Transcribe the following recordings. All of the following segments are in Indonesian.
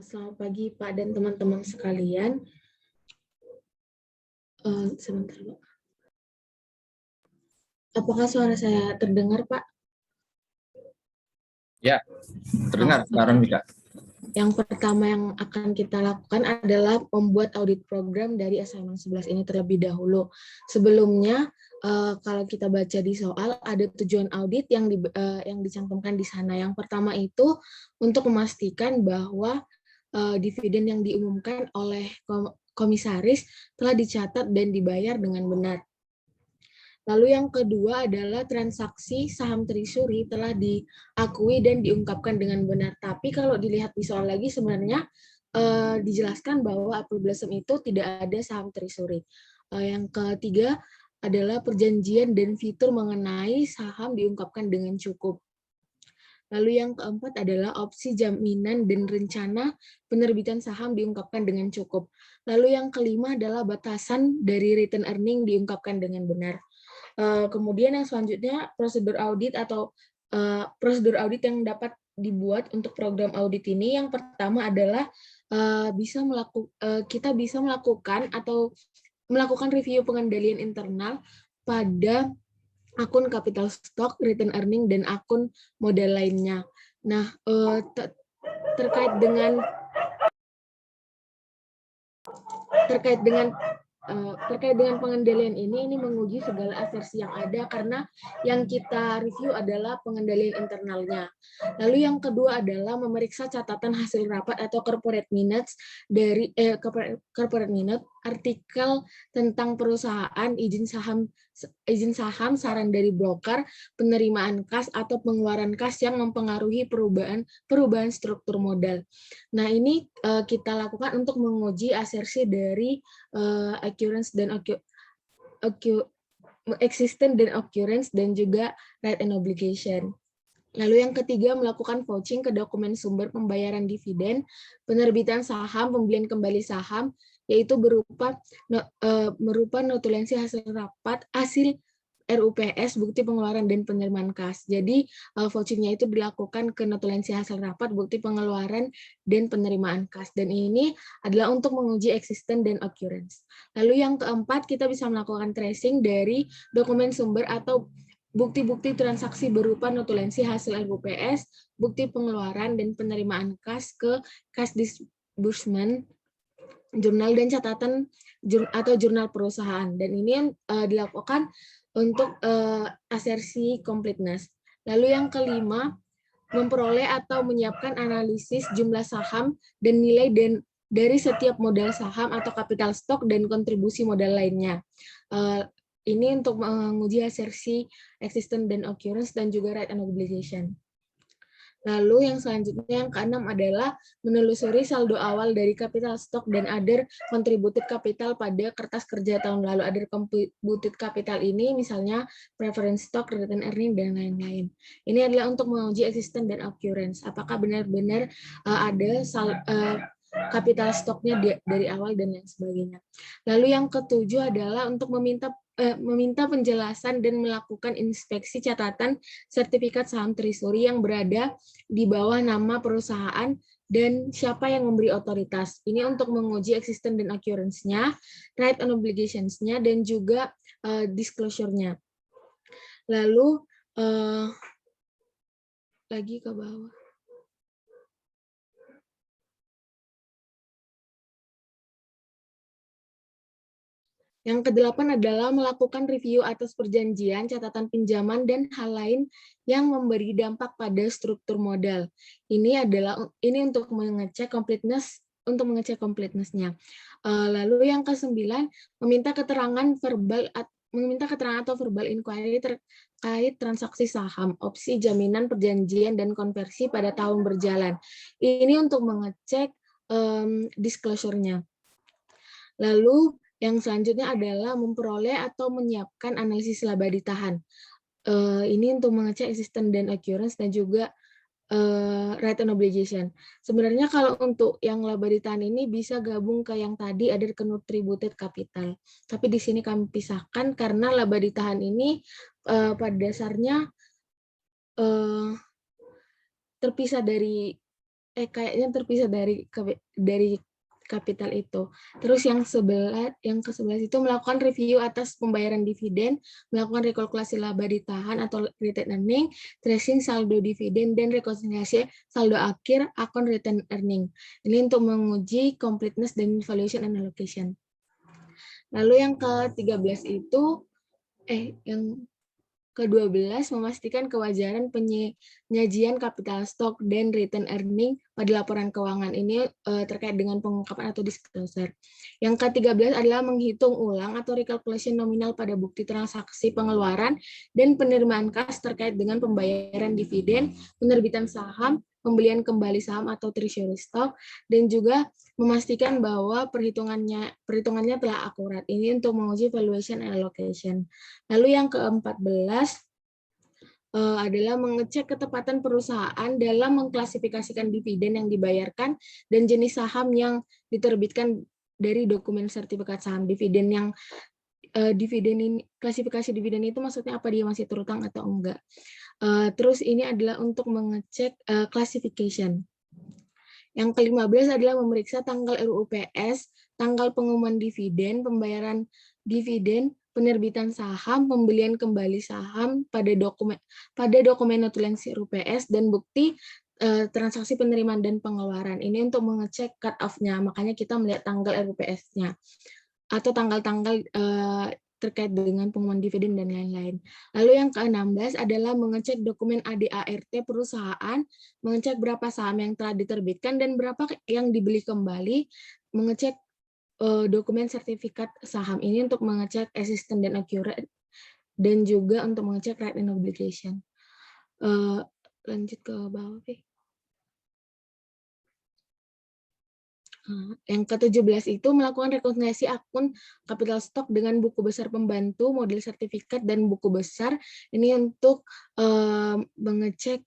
Selamat pagi Pak dan teman-teman sekalian. Sebentar Pak. Apakah suara saya terdengar Pak? Ya, terdengar sekarang juga. Yang pertama yang akan kita lakukan adalah membuat audit program dari assignment 11 ini terlebih dahulu. Sebelumnya, kalau kita baca di soal, ada tujuan audit yang dicantumkan di sana. Yang pertama itu untuk memastikan bahwa dividen yang diumumkan oleh komisaris telah dicatat dan dibayar dengan benar. Lalu yang kedua adalah transaksi saham treasury telah diakui dan diungkapkan dengan benar. Tapi kalau dilihat di soal lagi sebenarnya dijelaskan bahwa April Blossom itu tidak ada saham treasury. Yang ketiga adalah perjanjian dan fitur mengenai saham diungkapkan dengan cukup. Lalu yang keempat adalah opsi jaminan dan rencana penerbitan saham diungkapkan dengan cukup. Lalu yang kelima adalah batasan dari return earning diungkapkan dengan benar. Kemudian yang selanjutnya prosedur audit atau prosedur audit yang dapat dibuat untuk program audit ini. Yang pertama adalah kita bisa melakukan review pengendalian internal pada akun capital stock, return earning, dan akun modal lainnya. Nah, terkait dengan pengendalian ini menguji segala asersi yang ada karena yang kita review adalah pengendalian internalnya. Lalu yang kedua adalah memeriksa catatan hasil rapat atau corporate minutes dari corporate minute, artikel tentang perusahaan, izin saham, saran dari broker, penerimaan kas atau pengeluaran kas yang mempengaruhi perubahan struktur modal. Nah, ini kita lakukan untuk menguji asersi dari occurrence dan existence dan occurrence dan juga right and obligation. Lalu yang ketiga, melakukan vouching ke dokumen sumber pembayaran dividen, penerbitan saham, pembelian kembali saham, yaitu berupa notulensi hasil rapat, hasil RUPS, bukti pengeluaran dan penerimaan kas. Jadi vouchingnya itu dilakukan ke notulensi hasil rapat, bukti pengeluaran dan penerimaan kas. Dan ini adalah untuk menguji existence dan occurrence. Lalu yang keempat, kita bisa melakukan tracing dari dokumen sumber atau bukti-bukti transaksi berupa notulensi hasil RUPS, bukti pengeluaran dan penerimaan kas ke cash disbursement, jurnal dan catatan atau jurnal perusahaan. Dan ini dilakukan untuk asersi completeness. Lalu yang kelima, memperoleh atau menyiapkan analisis jumlah saham dan nilai dari setiap modal saham atau capital stock dan kontribusi modal lainnya. Ini untuk menguji asersi existence dan occurrence dan juga right and obligation. Lalu yang selanjutnya yang keenam adalah menelusuri saldo awal dari capital stock dan other contributed capital pada kertas kerja tahun lalu. Other contributed capital ini misalnya preference stock, return earning, dan lain-lain. Ini adalah untuk menguji existence dan occurrence. Apakah benar-benar ada capital stoknya dari awal dan lain sebagainya. Lalu yang ketujuh adalah untuk meminta penjelasan dan melakukan inspeksi catatan sertifikat saham treasury yang berada di bawah nama perusahaan dan siapa yang memberi otoritas. Ini untuk menguji existence dan occurrence-nya, right and obligations-nya, dan juga disclosure-nya. Lalu lagi ke bawah. Yang kedelapan adalah melakukan review atas perjanjian, catatan pinjaman, dan hal lain yang memberi dampak pada struktur modal. Ini untuk mengecek completeness-nya. Lalu yang kesembilan, meminta keterangan atau verbal inquiry terkait transaksi saham, opsi jaminan perjanjian dan konversi pada tahun berjalan. Ini untuk mengecek disclosure-nya. Lalu yang selanjutnya adalah memperoleh atau menyiapkan analisis laba ditahan. Ini untuk mengecek existence dan occurrence dan juga right and obligation. Sebenarnya kalau untuk yang laba ditahan ini bisa gabung ke yang tadi ada contributed capital. Tapi di sini kami pisahkan karena laba ditahan ini pada dasarnya terpisah dari kayaknya terpisah dari kapital itu. Terus yang ke-11 itu melakukan review atas pembayaran dividen, melakukan rekalkulasi laba ditahan atau retained earning, tracing saldo dividen, dan rekonsiliasi saldo akhir akun retained earning. Ini untuk menguji completeness dan valuation and allocation. Lalu yang ke-13 itu, yang ke-12 memastikan kewajaran penyajian kapital stok dan return earning pada laporan keuangan. Ini terkait dengan pengungkapan atau disclosure. Yang ke-13 adalah menghitung ulang atau recalculation nominal pada bukti transaksi pengeluaran dan penerimaan kas terkait dengan pembayaran dividen, penerbitan saham, pembelian kembali saham atau treasury stock, dan juga memastikan bahwa perhitungannya telah akurat. Ini untuk menguji valuation and allocation. Lalu yang ke-14 adalah mengecek ketepatan perusahaan dalam mengklasifikasikan dividen yang dibayarkan dan jenis saham yang diterbitkan dari dokumen sertifikat saham. Klasifikasi dividen itu maksudnya apa, dia masih terutang atau enggak. Terus ini adalah untuk mengecek classification. Yang ke-15 adalah memeriksa tanggal RUU-PS, tanggal pengumuman dividen, pembayaran dividen, penerbitan saham, pembelian kembali saham pada dokumen notulensi RUU-PS, dan bukti transaksi penerimaan dan pengeluaran. Ini untuk mengecek cut-off-nya, makanya kita melihat tanggal RUU-PS-nya atau tanggal-tanggal terkait dengan pengumuman dividen dan lain-lain. Lalu yang ke-16 adalah mengecek dokumen ADART perusahaan, mengecek berapa saham yang telah diterbitkan dan berapa yang dibeli kembali, mengecek dokumen sertifikat saham ini untuk mengecek existent dan accurate, dan juga untuk mengecek right and obligation. Lanjut ke bawah. Yang ke-17 itu melakukan rekonsiliasi akun capital stock dengan buku besar pembantu, model sertifikat, dan buku besar. Ini untuk mengecek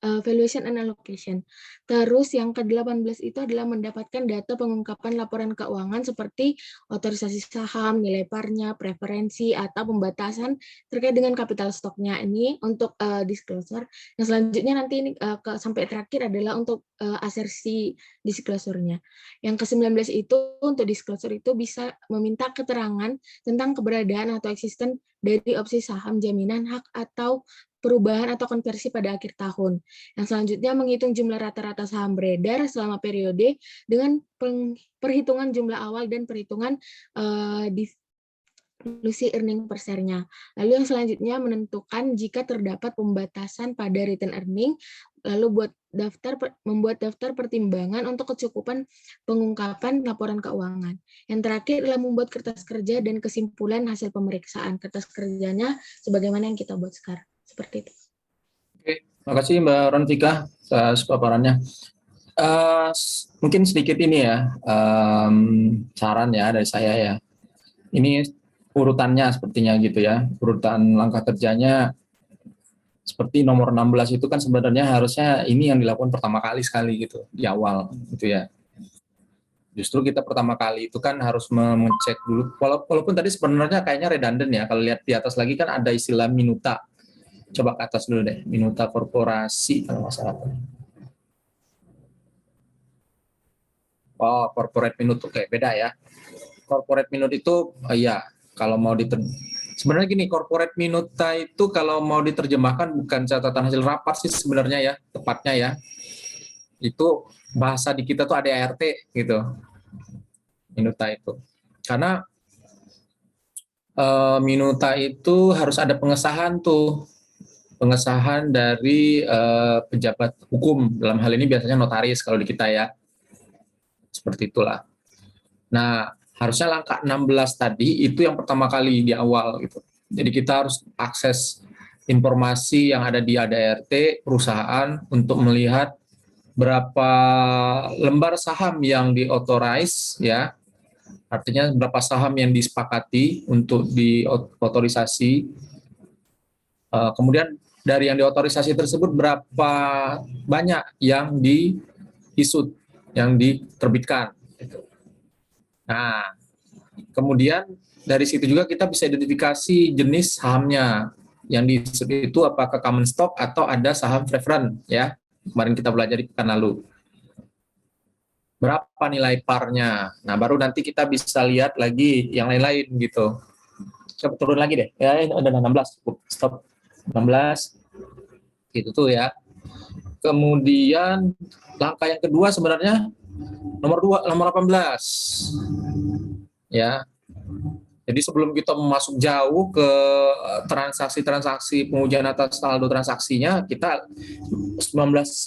valuation and allocation. Terus yang ke-18 itu adalah mendapatkan data pengungkapan laporan keuangan seperti otorisasi saham, nilai parnya, preferensi, atau pembatasan terkait dengan capital stoknya. Ini untuk disclosure. Yang selanjutnya nanti ini sampai terakhir adalah untuk asersi disclosure-nya. Yang ke-19 itu untuk disclosure itu bisa meminta keterangan tentang keberadaan atau eksisten dari opsi saham, jaminan hak, atau perubahan atau konversi pada akhir tahun. Yang selanjutnya menghitung jumlah rata-rata saham beredar selama periode dengan perhitungan jumlah awal dan perhitungan dilusi earning per share-nya. Lalu yang selanjutnya menentukan jika terdapat pembatasan pada return earning, lalu membuat daftar pertimbangan untuk kecukupan pengungkapan laporan keuangan. Yang terakhir adalah membuat kertas kerja dan kesimpulan hasil pemeriksaan. Kertas kerjanya sebagaimana yang kita buat sekarang. Seperti itu. Oke, terima kasih Mbak Ronvika atas paparannya. Mungkin sedikit ini ya, saran ya dari saya ya. Ini urutannya sepertinya gitu ya, urutan langkah kerjanya seperti nomor 16 itu kan sebenarnya harusnya ini yang dilakukan pertama kali sekali gitu, di awal gitu ya. Justru kita pertama kali itu kan harus mengecek dulu, walaupun tadi sebenarnya kayaknya redundant ya, kalau lihat di atas lagi kan ada istilah minuta. Coba ke atas dulu deh, minuta korporasi kalau nggak salah. Oh, corporate minute, oke, beda ya. Corporate minute itu, ya, kalau mau sebenarnya gini, corporate minuta itu kalau mau diterjemahkan bukan catatan hasil rapat sih sebenarnya ya, tepatnya ya. Itu bahasa di kita tuh ADART gitu, minuta itu. Karena minuta itu harus ada pengesahan tuh, pengesahan dari pejabat hukum, dalam hal ini biasanya notaris kalau di kita ya, seperti itulah. Nah, harusnya langkah 16 tadi itu yang pertama kali di awal gitu. Jadi kita harus akses informasi yang ada di ADART perusahaan untuk melihat berapa lembar saham yang diauthorize ya. Artinya berapa saham yang disepakati untuk diotorisasi. Kemudian dari yang diotorisasi tersebut berapa banyak yang di-issued, yang diterbitkan. Nah, kemudian dari situ juga kita bisa identifikasi jenis sahamnya. Yang di-issued itu apakah common stock atau ada saham preference ya. Kemarin kita belajar di pekan lalu. Berapa nilai parnya? Nah, baru nanti kita bisa lihat lagi yang lain-lain gitu. Coba turun lagi deh. Ya, ini ada 16. Stop. 16. Gitu tuh ya. Kemudian langkah yang kedua sebenarnya nomor 18. Ya. Jadi sebelum kita masuk jauh ke transaksi-transaksi pengujian atas saldo transaksinya, kita 19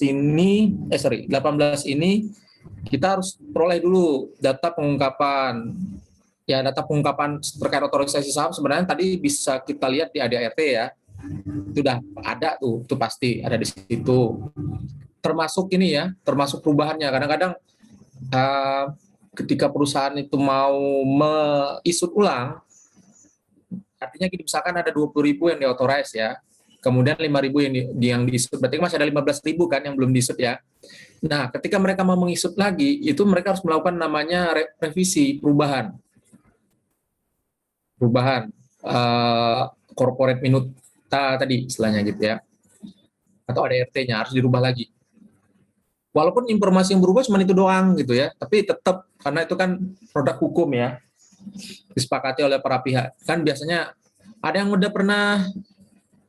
ini 18 ini kita harus peroleh dulu data pengungkapan. Ya, data pengungkapan terkait otorisasi saham sebenarnya tadi bisa kita lihat di ADART ya. Itu udah ada tuh, itu pasti ada di situ. Termasuk ini ya, termasuk perubahannya. Kadang-kadang ketika perusahaan itu mau meisut ulang, artinya gini, misalkan ada 20.000 yang diauthorize ya, kemudian 5.000 yang diisut, berarti masih ada 15.000 kan yang belum diisut ya. Nah, ketika mereka mau mengisut lagi, itu mereka harus melakukan namanya revisi, perubahan corporate minuta tadi istilahnya gitu ya, atau ADRT-nya harus dirubah lagi. Walaupun informasi yang berubah cuma itu doang gitu ya, tapi tetap karena itu kan produk hukum ya, disepakati oleh para pihak. Kan biasanya ada yang udah pernah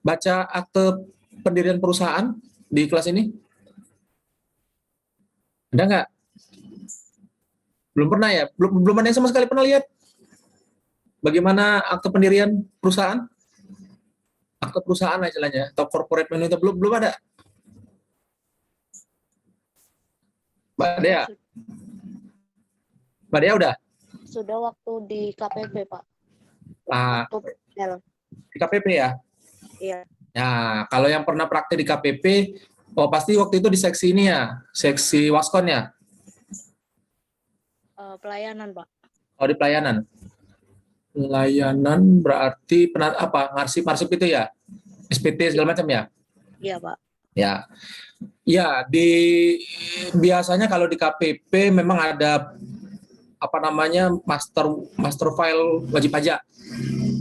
baca akte pendirian perusahaan di kelas ini? Ada nggak? Belum pernah ya? Belum ada yang sama sekali pernah lihat bagaimana akte pendirian perusahaan? Akte perusahaan istilahnya, atau corporate minuta, belum ada. Mbak Dea? Mbak Dea udah? Sudah waktu di KPP, Pak. Nah, di KPP ya? Iya. Nah, kalau yang pernah praktek di KPP, oh pasti waktu itu di seksi ini ya, seksi waskon ya? Pelayanan, Pak. Oh, di pelayanan. Pelayanan berarti ngarsip itu ya? SPT segala macam ya? Iya, Pak. Ya. Ya, biasanya kalau di KPP memang ada master file wajib pajak.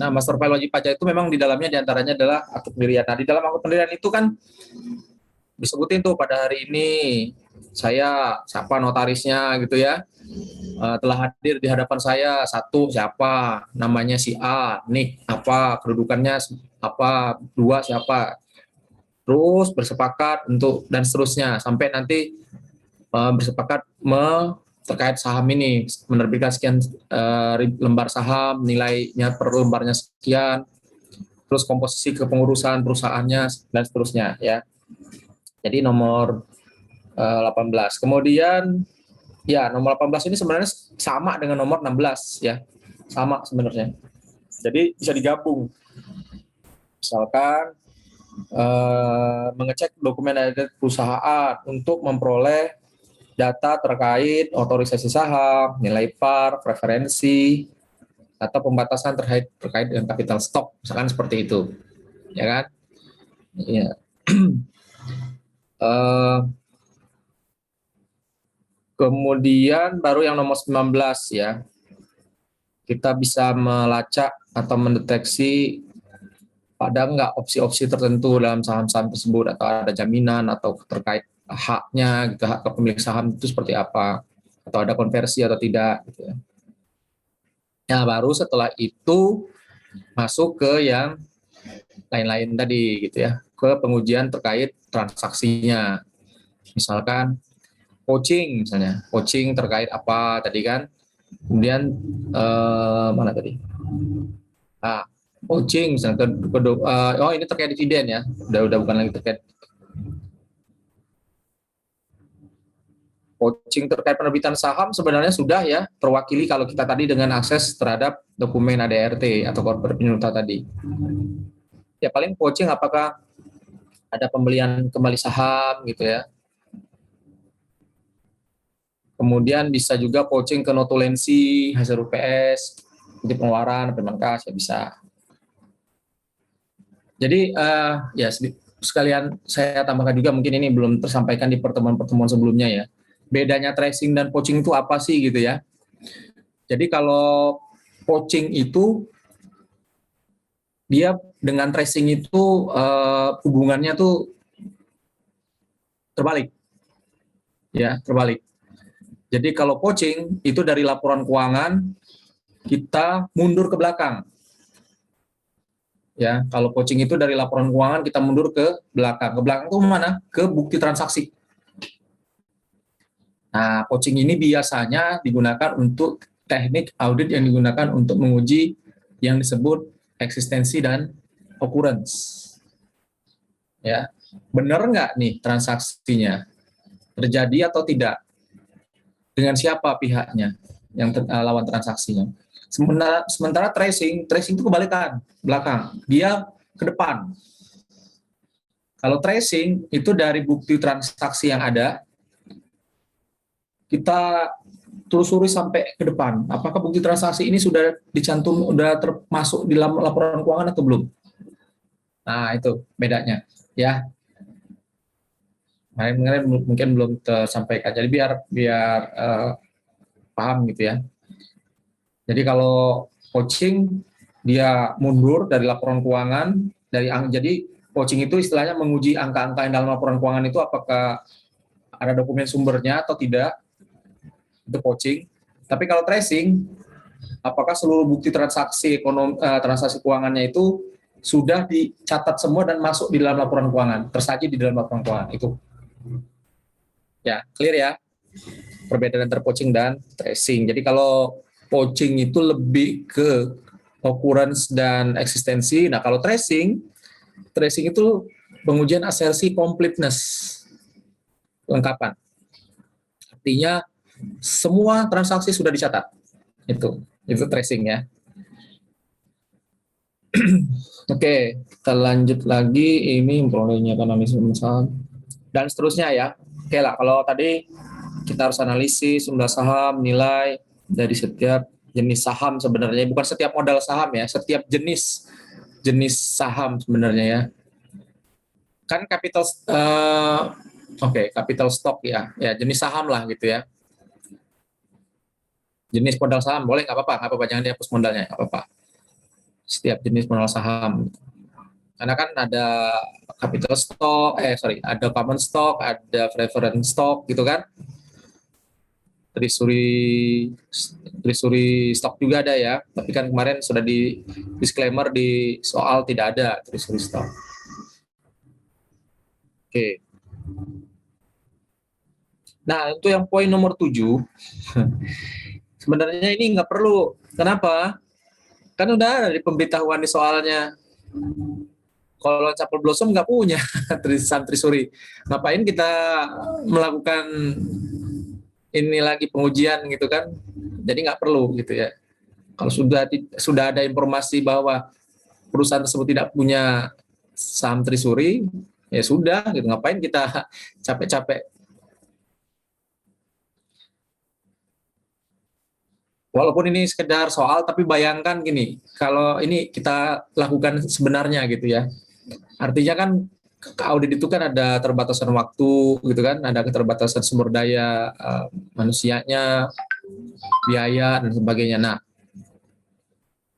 Nah, master file wajib pajak itu memang di dalamnya diantaranya adalah akte pendirian. Nah, di dalam akte pendirian itu kan disebutin tuh pada hari ini saya siapa notarisnya gitu ya, telah hadir di hadapan saya satu siapa, namanya si A, nih apa kedudukannya apa, dua siapa, terus bersepakat untuk dan seterusnya sampai nanti bersepakat terkait saham ini menerbitkan sekian lembar saham, nilainya per lembarnya sekian, terus komposisi kepengurusan perusahaannya dan seterusnya ya. Jadi nomor 18. Kemudian ya nomor 18 ini sebenarnya sama dengan nomor 16 ya. Sama sebenarnya. Jadi bisa digabung. Misalkan mengecek dokumen dari perusahaan untuk memperoleh data terkait otorisasi saham, nilai par, preferensi, atau pembatasan terkait dengan capital stock, misalkan seperti itu, ya kan? Ya. Kemudian baru yang nomor 19 ya, kita bisa melacak atau mendeteksi ada nggak opsi-opsi tertentu dalam saham-saham tersebut, atau ada jaminan atau terkait haknya gitu, hak pemilik saham itu seperti apa, atau ada konversi atau tidak gitu ya. Nah, baru setelah itu masuk ke yang lain-lain tadi gitu ya, ke pengujian terkait transaksinya. Misalkan coaching terkait apa tadi kan. Kemudian mana tadi? Coaching misalnya ini terkait dividen ya. Udah bukan lagi terkait coaching terkait penerbitan saham sebenarnya sudah ya terwakili kalau kita tadi dengan akses terhadap dokumen ADRT atau corporate minuta tadi. Ya paling coaching apakah ada pembelian kembali saham gitu ya. Kemudian bisa juga coaching ke notulensi, hasil UPS, di pengeluaran, payment kas ya bisa. Jadi ya sekalian saya tambahkan juga, mungkin ini belum tersampaikan di pertemuan-pertemuan sebelumnya ya. Bedanya tracing dan poaching itu apa sih gitu ya. Jadi kalau poaching itu dia dengan tracing itu hubungannya tuh terbalik. Ya, terbalik. Jadi kalau poaching itu dari laporan keuangan kita mundur ke belakang. Ya, kalau poaching itu dari laporan keuangan kita mundur ke belakang. Ke belakang itu mana? Ke bukti transaksi. Nah, poaching ini biasanya digunakan untuk teknik audit yang digunakan untuk menguji yang disebut eksistensi dan occurrence. Ya, benar nggak nih transaksinya? Terjadi atau tidak? Dengan siapa pihaknya yang lawan transaksinya? Sementara tracing itu kebalikan, belakang. Dia ke depan. Kalau tracing itu dari bukti transaksi yang ada, kita telusuri sampai ke depan. Apakah bukti transaksi ini sudah dicantum, sudah termasuk di dalam laporan keuangan atau belum? Nah, itu bedanya. Ya, mungkin belum tersampaikan. Jadi biar paham gitu ya. Jadi kalau poaching dia mundur dari laporan keuangan jadi poaching itu istilahnya menguji angka-angka yang dalam laporan keuangan itu apakah ada dokumen sumbernya atau tidak, itu poaching. Tapi kalau tracing, apakah seluruh bukti transaksi keuangannya itu sudah dicatat semua dan masuk di dalam laporan keuangan, tersaji di dalam laporan keuangan itu. Ya, clear ya? Perbedaan antara poaching dan tracing. Jadi kalau poaching itu lebih ke occurrence dan eksistensi. Nah, kalau tracing itu pengujian asersi completeness, lengkapan. Artinya semua transaksi sudah dicatat. Itu tracing ya. Oke, kita lanjut lagi. Ini memperolehnya analisis saham dan seterusnya ya. Oke lah, kalau tadi kita harus analisis jumlah saham, nilai dari setiap jenis saham sebenarnya, bukan setiap modal saham ya, setiap jenis saham sebenarnya ya. Kan capital capital stock ya, jenis saham lah gitu ya. Jenis modal saham boleh nggak apa-apa, jangan dihapus modalnya, nggak apa-apa. Setiap jenis modal saham. Karena kan ada capital stock, ada common stock, ada preference stock gitu kan. Treasury stock juga ada ya, tapi kan kemarin sudah di disclaimer di soal tidak ada treasury stock. Oke. Nah, itu yang poin nomor 7. Sebenarnya ini nggak perlu. Kenapa? Kan udah ada di pemberitahuan di soalnya. Kalau Capel Blossom nggak punya treasury. Ngapain kita melakukan ini lagi pengujian gitu kan? Jadi nggak perlu gitu ya. Kalau sudah ada informasi bahwa perusahaan tersebut tidak punya saham treasury, ya sudah gitu. Ngapain kita capek-capek. Walaupun ini sekedar soal, tapi bayangkan gini, kalau ini kita lakukan sebenarnya gitu ya. Artinya kan audit itu kan ada keterbatasan waktu gitu kan, ada keterbatasan sumber daya manusianya, biaya dan sebagainya. Nah,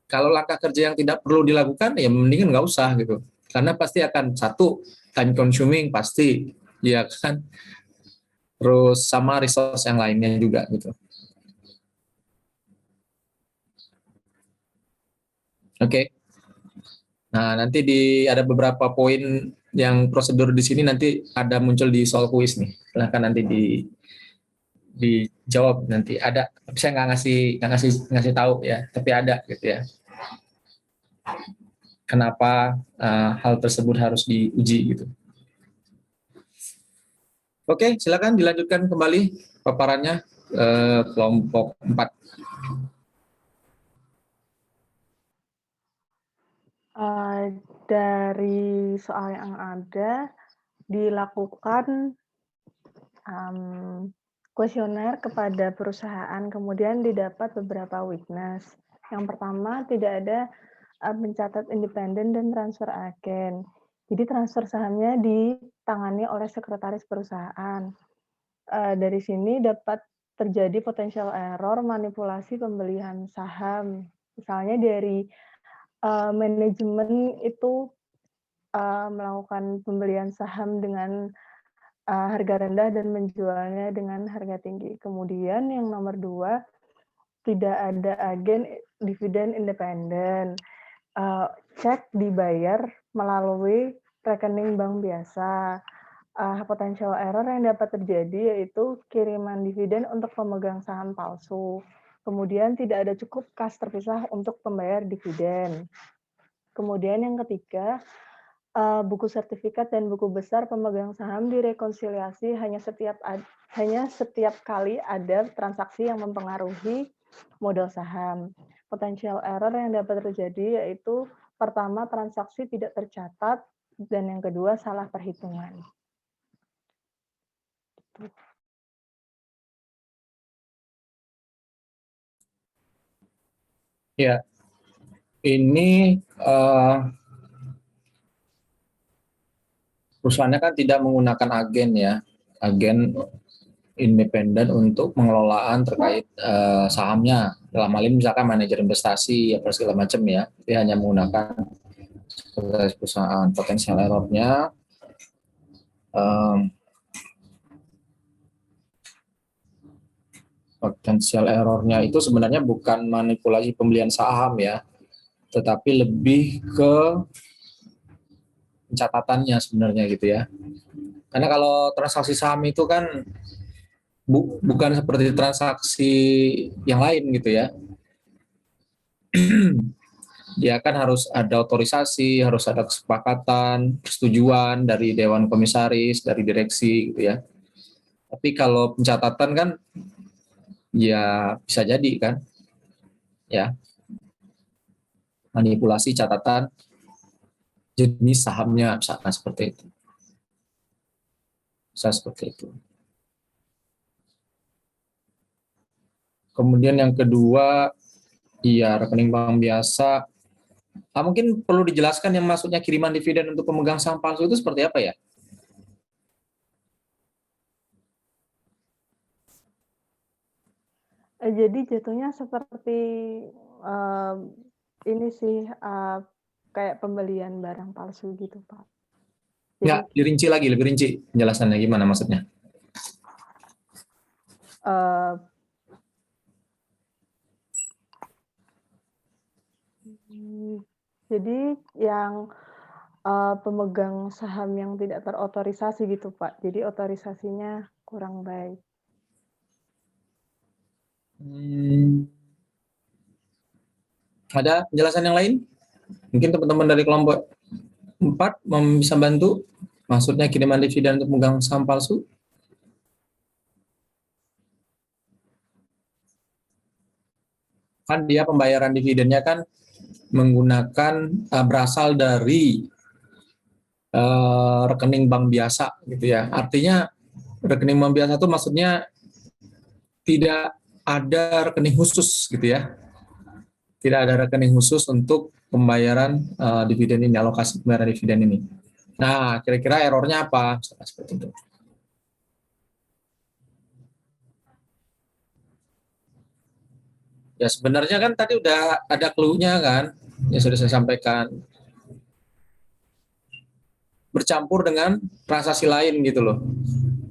kalau langkah kerja yang tidak perlu dilakukan ya mendingan nggak usah gitu. Karena pasti akan satu time consuming pasti, ya kan. Terus sama resource yang lainnya juga gitu. Oke. Nah, nanti ada beberapa poin yang prosedur di sini nanti ada muncul di soal kuis nih. Silahkan nanti dijawab nanti. Ada, tapi saya nggak ngasih tahu ya, tapi ada gitu ya. Kenapa hal tersebut harus diuji gitu. Oke, silakan dilanjutkan kembali paparannya kelompok 4. Dari soal yang ada, dilakukan kuesioner kepada perusahaan, kemudian didapat beberapa witness. Yang pertama, tidak ada pencatat independen dan transfer agen. Jadi transfer sahamnya ditangani oleh sekretaris perusahaan. Dari sini dapat terjadi potential error manipulasi pembelian saham. Misalnya dari manajemen itu melakukan pembelian saham dengan harga rendah dan menjualnya dengan harga tinggi. Kemudian yang nomor 2, tidak ada agen dividen independen. Cek dibayar melalui rekening bank biasa. Potential error yang dapat terjadi yaitu kiriman dividen untuk pemegang saham palsu. Kemudian tidak ada cukup kas terpisah untuk pembayar dividen. Kemudian yang ketiga, buku sertifikat dan buku besar pemegang saham direkonsiliasi hanya setiap kali ada transaksi yang mempengaruhi modal saham. Potensial error yang dapat terjadi yaitu pertama, transaksi tidak tercatat, dan yang kedua, salah perhitungan. Ya, ini perusahaannya kan tidak menggunakan agen ya, agen independen untuk pengelolaan terkait sahamnya. Dalam hal ini misalkan manajer investasi apa segala macam ya, dia hanya menggunakan sekretaris perusahaan. Potensial error-nya itu sebenarnya bukan manipulasi pembelian saham ya, tetapi lebih ke pencatatannya sebenarnya gitu ya. Karena kalau transaksi saham itu kan bukan seperti transaksi yang lain gitu ya. Dia kan harus ada otorisasi, harus ada kesepakatan, persetujuan dari dewan komisaris, dari direksi gitu ya. Tapi kalau pencatatan kan ya bisa jadi kan ya, manipulasi catatan jenis sahamnya misalkan seperti itu. Bisa seperti itu. Kemudian yang kedua, iya rekening bank biasa. Mungkin perlu dijelaskan yang maksudnya kiriman dividen untuk pemegang saham palsu itu seperti apa ya? Jadi jatuhnya seperti ini sih, kayak pembelian barang palsu gitu, Pak. Ya, dirinci lagi, lebih rinci penjelasannya gimana maksudnya? Jadi yang pemegang saham yang tidak terotorisasi gitu, Pak. Jadi otorisasinya kurang baik. Ada penjelasan yang lain? Mungkin teman-teman dari kelompok 4 bisa bantu? Maksudnya kiriman dividen untuk pemegang saham palsu? Kan dia pembayaran dividennya kan menggunakan berasal dari rekening bank biasa gitu ya. Artinya rekening bank biasa itu maksudnya tidak ada rekening khusus gitu ya. Tidak ada rekening khusus untuk pembayaran dividen ini, alokasi pembayaran dividen ini. Nah, kira-kira errornya apa? Seperti itu. Ya sebenarnya kan tadi udah ada clue-nya kan, yang sudah saya sampaikan. Bercampur dengan transaksi lain gitu loh.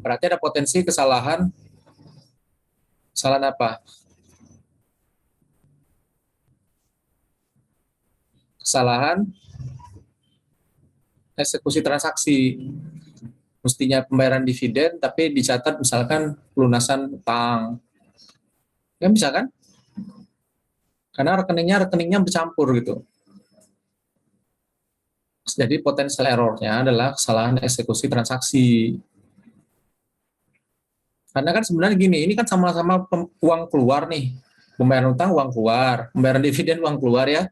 Berarti ada potensi kesalahan. Kesalahan apa? Kesalahan eksekusi transaksi. Mestinya pembayaran dividen, tapi dicatat misalkan pelunasan utang. Ya bisa kan? Karena rekeningnya bercampur gitu. Jadi potensial error-nya adalah kesalahan eksekusi transaksi. Karena kan sebenarnya gini, ini kan sama-sama uang keluar nih. Pembayaran utang uang keluar, pembayaran dividen uang keluar ya.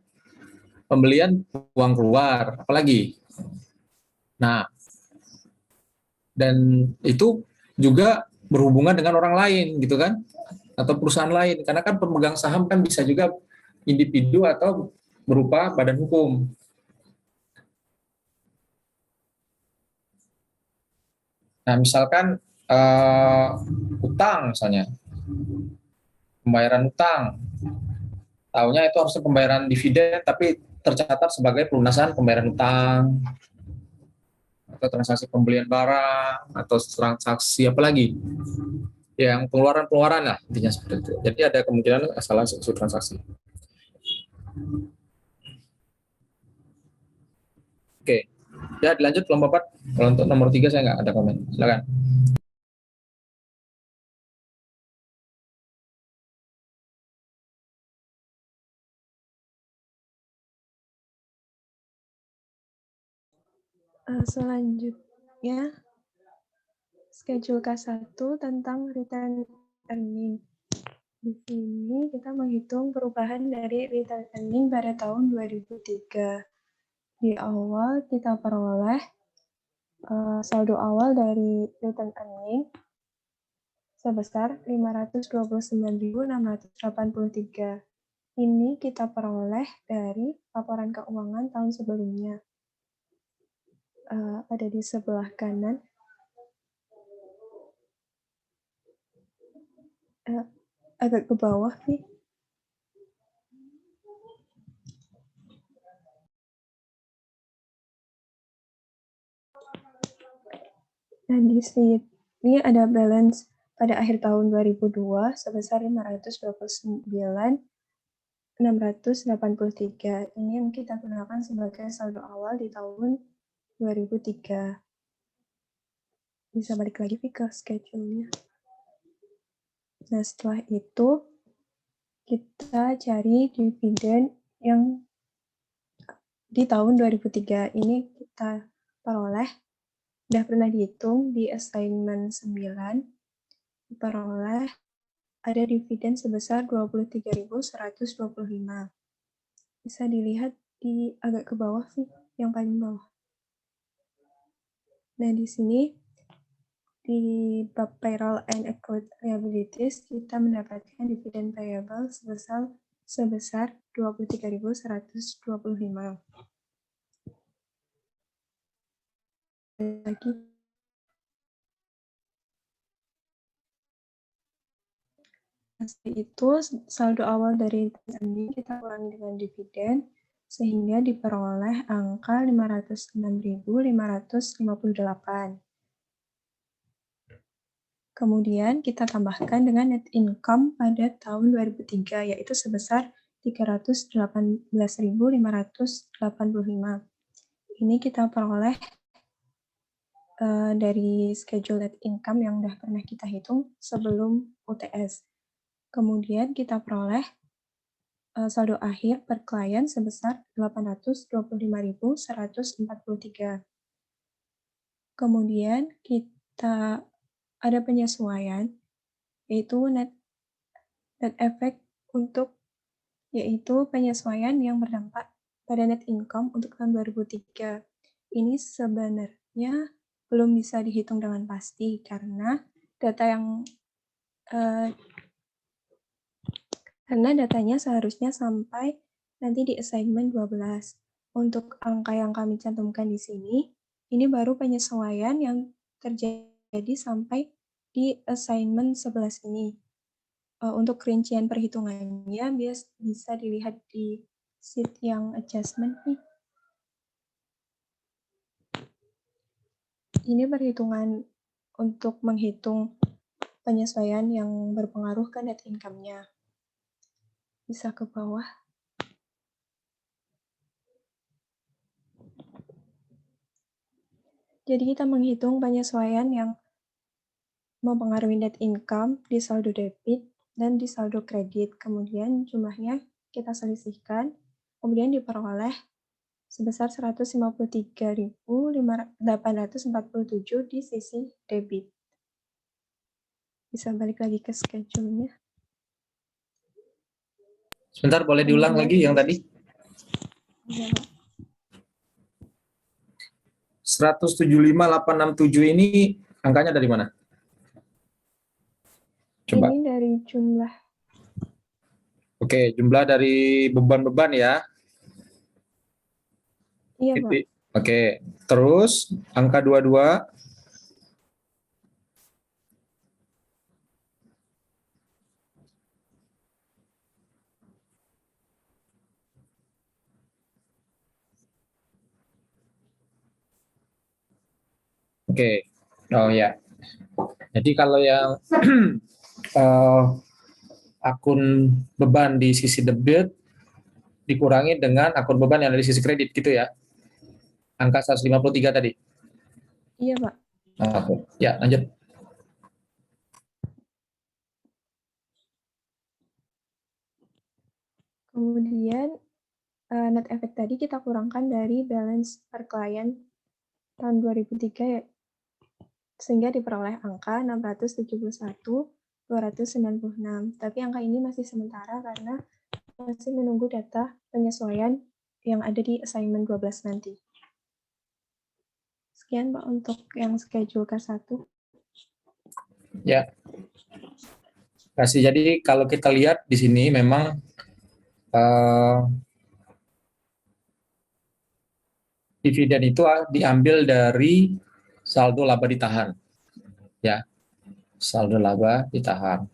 Pembelian uang keluar, apalagi. Nah, dan itu juga berhubungan dengan orang lain gitu kan, atau perusahaan lain. Karena kan pemegang saham kan bisa juga individu atau berupa badan hukum. Nah, misalkan utang misalnya, pembayaran utang, tahunya itu harusnya pembayaran dividen, tapi tercatat sebagai pelunasan pembayaran utang. atau transaksi pembelian barang, atau transaksi apa lagi? Yang pengeluaran-pengeluaran lah, intinya seperti itu. Jadi ada kemungkinan salah satu transaksi. Oke, ya dilanjut kelompok 4. Kalau untuk nomor 3 saya nggak ada komen. Silakan. Selanjutnya, schedule K1 tentang return earning. Di sini kita menghitung perubahan dari return earning pada tahun 2003. Di awal kita peroleh saldo awal dari return earning sebesar 529.683. Ini kita peroleh dari laporan keuangan tahun sebelumnya. Ada di sebelah kanan. Agak ke bawah nih. Nah, di sini ada balance pada akhir tahun 2002 sebesar 529.683. Ini yang kita gunakan sebagai saldo awal di tahun 2003. Bisa balik lagi ke schedule-nya. Nah, setelah itu kita cari dividen yang di tahun 2003. Ini kita peroleh, sudah pernah dihitung di assignment 9, diperoleh ada dividen sebesar 23.125. Bisa dilihat di agak ke bawah sih, yang paling bawah. Nah, di sini di bab payroll and accrued liabilities kita mendapatkan dividen payable sebesar 23.125. Lagi seperti itu, saldo awal dari ini kita kurangi dengan dividen sehingga diperoleh angka 506.558. Kemudian kita tambahkan dengan net income pada tahun 2003 yaitu sebesar 318.585. Ini kita peroleh dari schedule net income yang sudah pernah kita hitung sebelum UTS. Kemudian kita peroleh saldo akhir per klien sebesar 825.143. Kemudian kita ada penyesuaian yaitu net effect yaitu penyesuaian yang berdampak pada net income untuk tahun 2003. Ini sebenarnya belum bisa dihitung dengan pasti karena datanya seharusnya sampai nanti di assignment 12. Untuk angka yang kami cantumkan di sini, ini baru penyesuaian yang terjadi sampai di assignment 11 ini. Untuk rincian perhitungannya bisa dilihat di sheet yang adjustment nih. Ini perhitungan untuk menghitung penyesuaian yang berpengaruh ke net income-nya. Bisa ke bawah. Jadi kita menghitung penyesuaian yang mempengaruhi net income di saldo debit dan di saldo kredit. Kemudian jumlahnya kita selisihkan, kemudian diperoleh sebesar 153.847 di sisi debit. Bisa balik lagi ke schedule-nya. Sebentar, boleh diulang lagi yang tadi? Ya, 175.867 ini angkanya dari mana? Coba. Ini dari jumlah. Oke, jumlah dari beban-beban ya. Iya, Pak. Oke, terus angka 22. Oke. Oh ya. Jadi kalau yang eh, akun beban di sisi debit dikurangi dengan akun beban yang ada di sisi kredit gitu ya. Angka 153 tadi. Iya, Pak. Oke. Ya, lanjut. Kemudian net effect tadi kita kurangkan dari balance per client tahun 2003 ya, sehingga diperoleh angka 671.296. Tapi angka ini masih sementara karena masih menunggu data penyesuaian yang ada di assignment 12 nanti. Sekian Pak untuk yang schedule K1. Ya. Kasih. Jadi kalau kita lihat di sini memang dividen itu diambil dari saldo laba ditahan. Ya. Saldo laba ditahan.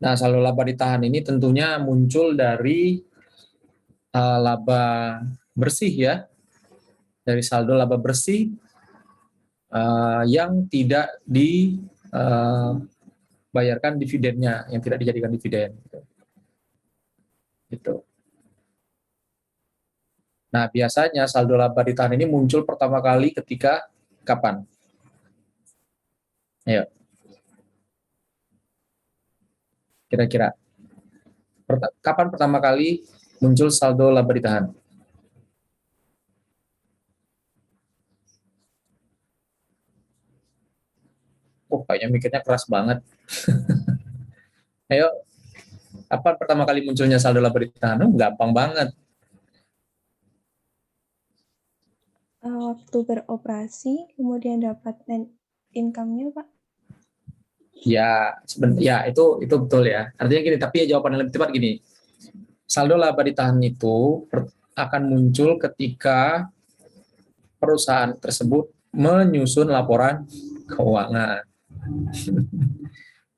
Nah, saldo laba ditahan ini tentunya muncul dari laba bersih ya. Dari saldo laba bersih yang tidak dibayarkan dividennya, yang tidak dijadikan dividen. Gitu. Nah, biasanya saldo laba ditahan ini muncul pertama kali ketika kapan? Ayo. Kira-kira. Kapan pertama kali muncul saldo laba ditahan? Oh, kayaknya mikirnya keras banget. Ayo, kapan pertama kali munculnya saldo laba ditahan? Gampang banget. Waktu beroperasi, kemudian dapat net income-nya, Pak. Ya, itu betul ya. Artinya gini, tapi ya jawaban yang lebih tepat gini. Saldo laba ditahan itu akan muncul ketika perusahaan tersebut menyusun laporan keuangan.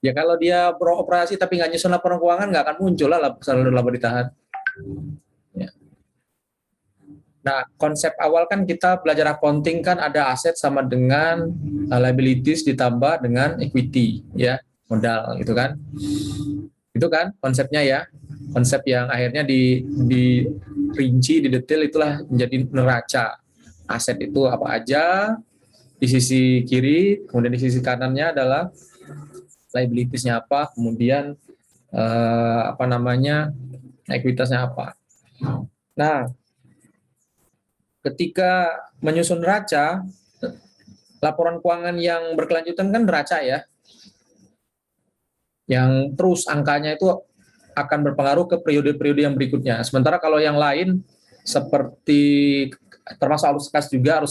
Ya kalau dia beroperasi tapi nggak nyusun laporan keuangan, nggak akan muncul lah saldo laba ditahan. Ya. Nah, konsep awal kan kita belajar accounting kan ada aset sama dengan liabilities ditambah dengan equity, ya, modal gitu kan. Itu kan konsepnya ya. Konsep yang akhirnya dirinci, didetail itulah menjadi neraca. Aset itu apa aja, di sisi kiri, kemudian di sisi kanannya adalah liabilities-nya apa, kemudian ekuitasnya apa. Nah, ketika menyusun neraca, laporan keuangan yang berkelanjutan kan neraca ya, yang terus angkanya itu akan berpengaruh ke periode-periode yang berikutnya. Sementara kalau yang lain seperti termasuk arus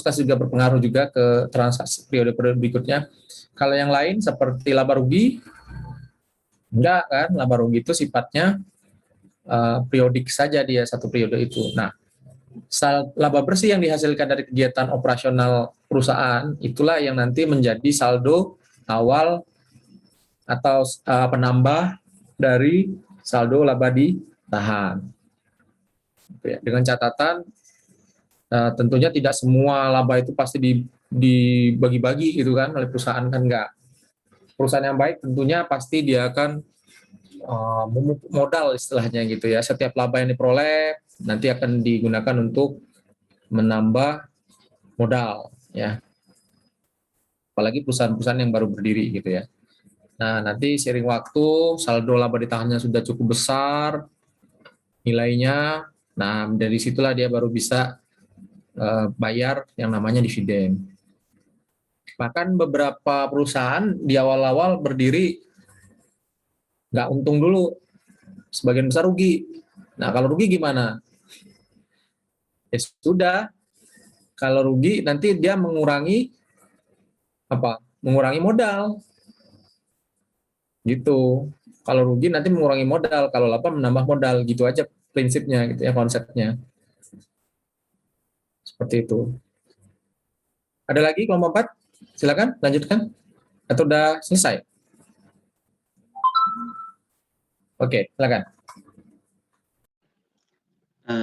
kas juga berpengaruh juga ke transaksi periode-periode berikutnya. Kalau yang lain seperti laba rugi, enggak kan, laba rugi itu sifatnya periodik saja dia satu periode itu. Nah, laba bersih yang dihasilkan dari kegiatan operasional perusahaan itulah yang nanti menjadi saldo awal atau penambah dari saldo laba ditahan. Dengan catatan tentunya tidak semua laba itu pasti dibagi-bagi gitu kan oleh perusahaan, kan enggak. Perusahaan yang baik tentunya pasti dia akan memupuk modal istilahnya gitu ya. Setiap laba yang diperoleh nanti akan digunakan untuk menambah modal ya. Apalagi perusahaan-perusahaan yang baru berdiri gitu ya. Nah, nanti seiring waktu saldo laba ditahannya sudah cukup besar nilainya. Nah, dari situlah dia baru bisa bayar yang namanya dividen. Bahkan beberapa perusahaan di awal-awal berdiri nggak untung dulu, sebagian besar rugi. Nah, kalau rugi gimana? Ya sudah, kalau rugi nanti dia mengurangi apa? Mengurangi modal. Gitu. Kalau rugi nanti mengurangi modal, kalau laba menambah modal, gitu aja prinsipnya gitu ya, konsepnya. Seperti itu. Ada lagi kelompok 4? Silakan lanjutkan. Atau udah selesai? Oke, silakan.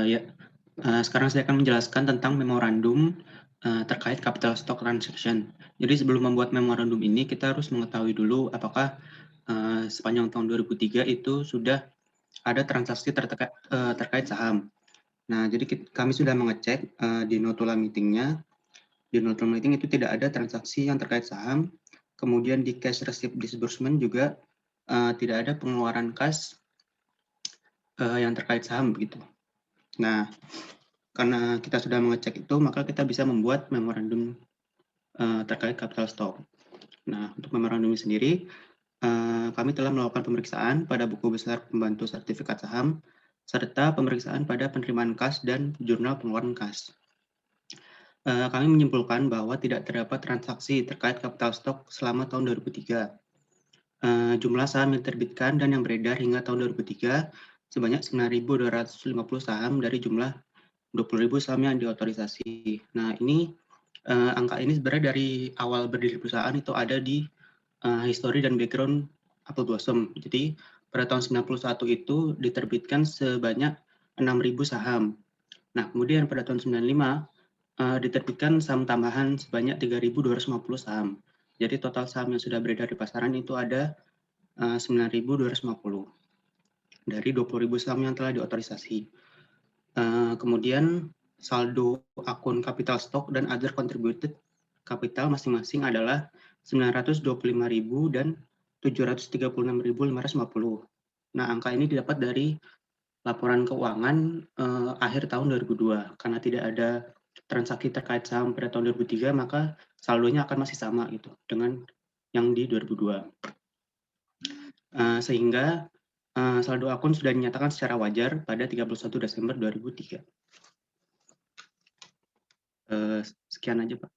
Ya, sekarang saya akan menjelaskan tentang memorandum terkait capital stock transaction. Jadi sebelum membuat memorandum ini, kita harus mengetahui dulu apakah sepanjang tahun 2003 itu sudah ada transaksi terkait saham. Nah, jadi kami sudah mengecek di notula meeting-nya. Di notula meeting itu tidak ada transaksi yang terkait saham. Kemudian di cash receipt disbursement juga tidak ada pengeluaran kas yang terkait saham begitu. Nah, karena kita sudah mengecek itu, maka kita bisa membuat memorandum terkait capital stock. Nah, untuk memorandum sendiri, kami telah melakukan pemeriksaan pada buku besar pembantu sertifikat saham, serta pemeriksaan pada penerimaan kas dan jurnal pengeluaran kas. Kami menyimpulkan bahwa tidak terdapat transaksi terkait capital stock selama tahun 2003. Jumlah saham yang diterbitkan dan yang beredar hingga tahun 2003 sebanyak 9.250 saham dari jumlah 20.000 saham yang diotorisasi. Nah, ini angka ini sebenarnya dari awal berdiri perusahaan itu ada di history dan background Apple Blossom. Jadi pada tahun 91 itu diterbitkan sebanyak 6.000 saham. Nah, kemudian pada tahun 95 diterbitkan saham tambahan sebanyak 3.250 saham. Jadi total saham yang sudah beredar di pasaran itu ada 9.250 dari 20.000 saham yang telah diotorisasi. Kemudian saldo akun capital stock dan other contributed capital masing-masing adalah 925.000 dan 736.550. Nah, angka ini didapat dari laporan keuangan akhir tahun 2002. Karena tidak ada transaksi terkait saham pada tahun 2003, maka saldonya akan masih sama gitu dengan yang di 2002. Sehingga saldo akun sudah dinyatakan secara wajar pada 31 Desember 2003. Sekian aja, Pak.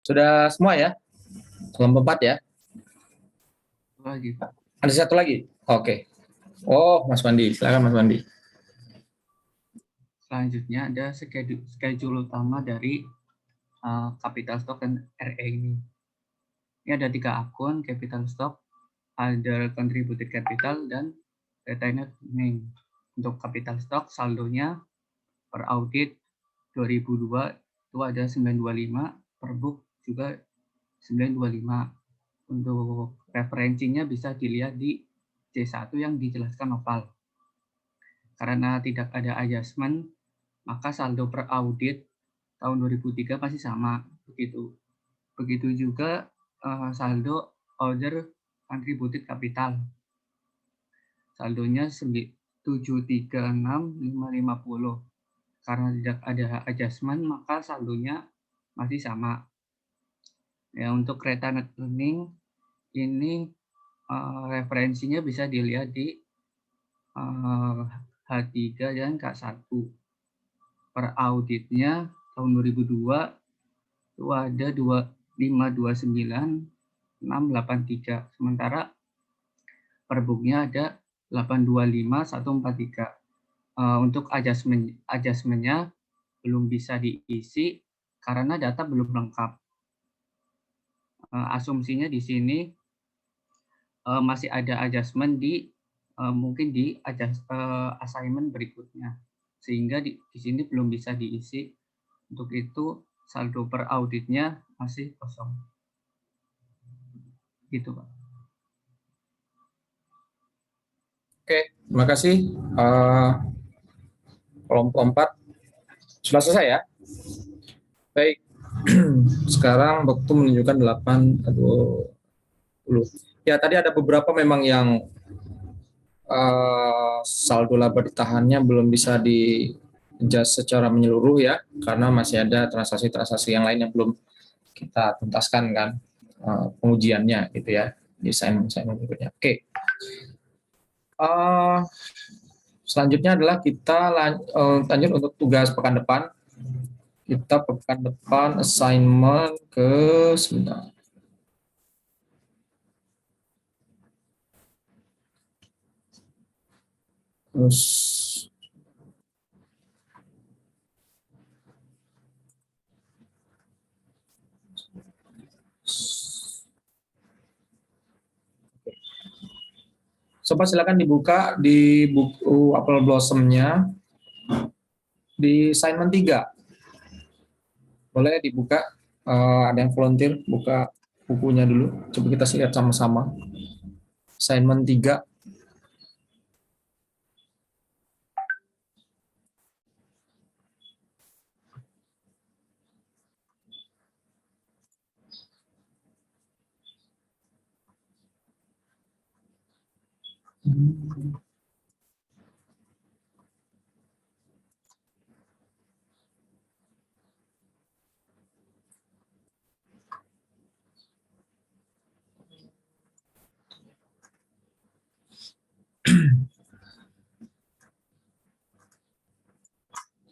Sudah semua ya? Kelompok 4 ya? Lagi. Ada satu lagi? Oke. Oh, Mas Wandi. Silakan Mas Wandi. Selanjutnya ada schedule utama dari capital stock dan RE ini. Ini ada 3 akun, capital stock, other contributed capital, dan retained earning. Untuk capital stock, saldonya per audit 2002 itu ada 925, per book juga 925. Untuk referensinya bisa dilihat di C1 yang dijelaskan Noval. Karena tidak ada adjustment, maka saldo per audit tahun 2003 masih sama. Begitu juga saldo other contributed capital. Saldonya 736.550. Karena tidak ada adjustment, maka saldonya masih sama. Ya, untuk retained earning ini referensinya bisa dilihat di H3 dan K1. Per auditnya tahun 2002 itu ada 529.683. Sementara per booknya ada 825.143. Untuk adjustmentnya belum bisa diisi karena data belum lengkap. Asumsinya di sini masih ada adjustment mungkin di assignment berikutnya, sehingga di sini belum bisa diisi. Untuk itu saldo per auditnya masih kosong. Gitu, Pak. Oke, terima kasih. Kelompok 4 sudah selesai ya? Baik. Sekarang waktu menunjukkan 8.20. Ya, tadi ada beberapa memang yang saldo laba ditahannya belum bisa di-adjust secara menyeluruh ya, karena masih ada transaksi-transaksi yang lain yang belum kita tuntaskan kan pengujiannya gitu ya di assignment berikutnya. Oke. Selanjutnya adalah kita lanjut untuk tugas pekan depan. Kita pekan depan assignment ke sebentar. Terus Sobat silakan dibuka di buku Apple Blossom-nya di assignment 3. Boleh dibuka, ada yang volunteer buka bukunya dulu. Coba kita lihat sama-sama. Assignment 3.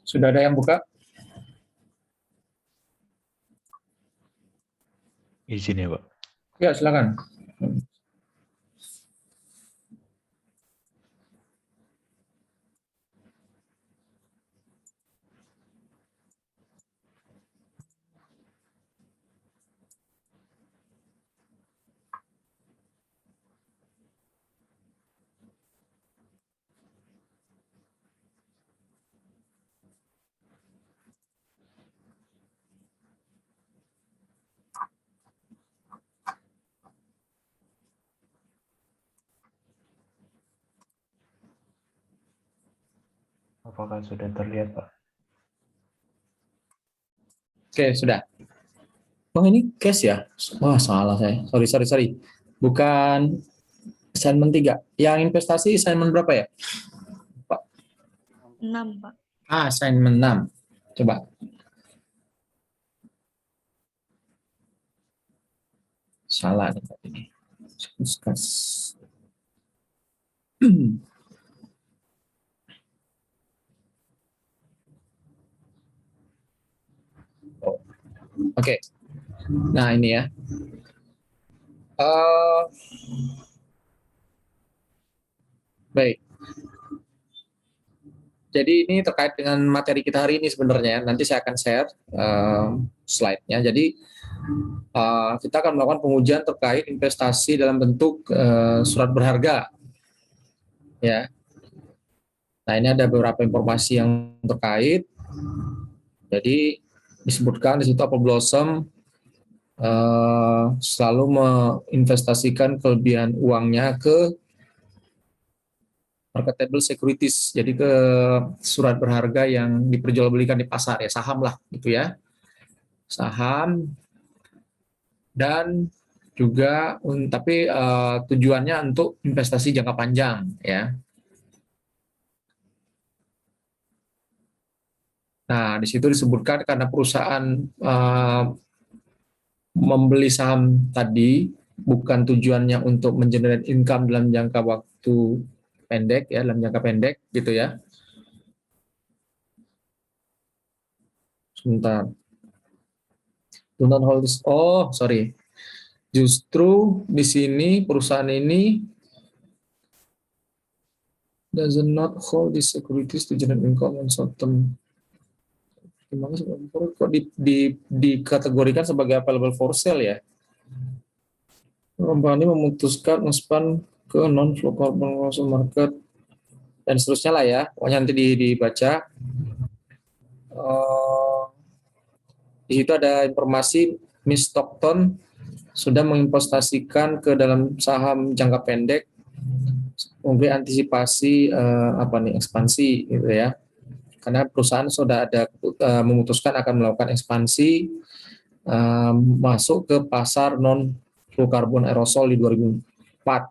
Sudah ada yang buka? Izin ya, Pak. Ya, silakan. Apakah sudah terlihat, Pak? Oke, sudah. Oh, ini case ya? Wah, salah saya. Sorry. Bukan assignment 3. Yang investasi assignment berapa ya? 6, Pak. Assignment 6. Coba. Salah nih tadi ini. Oke. Nah, ini ya. Baik. Jadi ini terkait dengan materi kita hari ini sebenarnya. Nanti saya akan share slide-nya. Jadi kita akan melakukan pengujian terkait investasi dalam bentuk surat berharga. Ya. Nah, ini ada beberapa informasi yang terkait. Jadi disebutkan di situ Apple Blossom selalu menginvestasikan kelebihan uangnya ke marketable securities, jadi ke surat berharga yang diperjualbelikan di pasar, ya saham lah gitu ya, saham, dan juga tapi tujuannya untuk investasi jangka panjang ya. Nah, di situ disebutkan karena perusahaan membeli saham tadi bukan tujuannya untuk mengenerate income dalam jangka waktu pendek ya, dalam jangka pendek gitu ya. Sebentar. Do not hold this. Oh, sorry. Justru di sini perusahaan ini does not hold these securities to generate income on short term. Gimana sih kok dikategorikan sebagai available for sale ya? Company memutuskan nge-spun ke non-flow carbon market dan seterusnya lah ya. Pokoknya nanti dibaca. Di situ ada informasi Miss Stockton sudah menginvestasikan ke dalam saham jangka pendek untuk antisipasi ekspansi gitu ya. Karena perusahaan sudah ada memutuskan akan melakukan ekspansi masuk ke pasar non flow carbon aerosol di 2004.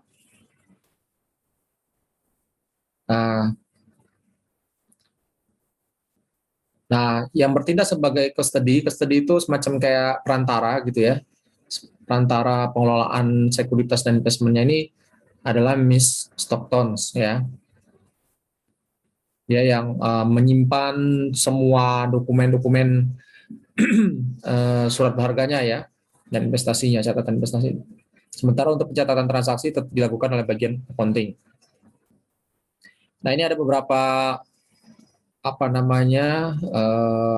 Nah, yang bertindak sebagai custody itu semacam kayak perantara gitu ya. Perantara pengelolaan sekuritas dan investmentnya ini adalah Miss Stockton ya. Dia yang menyimpan semua dokumen-dokumen surat berharganya ya dan investasinya, catatan investasi. Sementara untuk pencatatan transaksi tetap dilakukan oleh bagian accounting. Nah, ini ada beberapa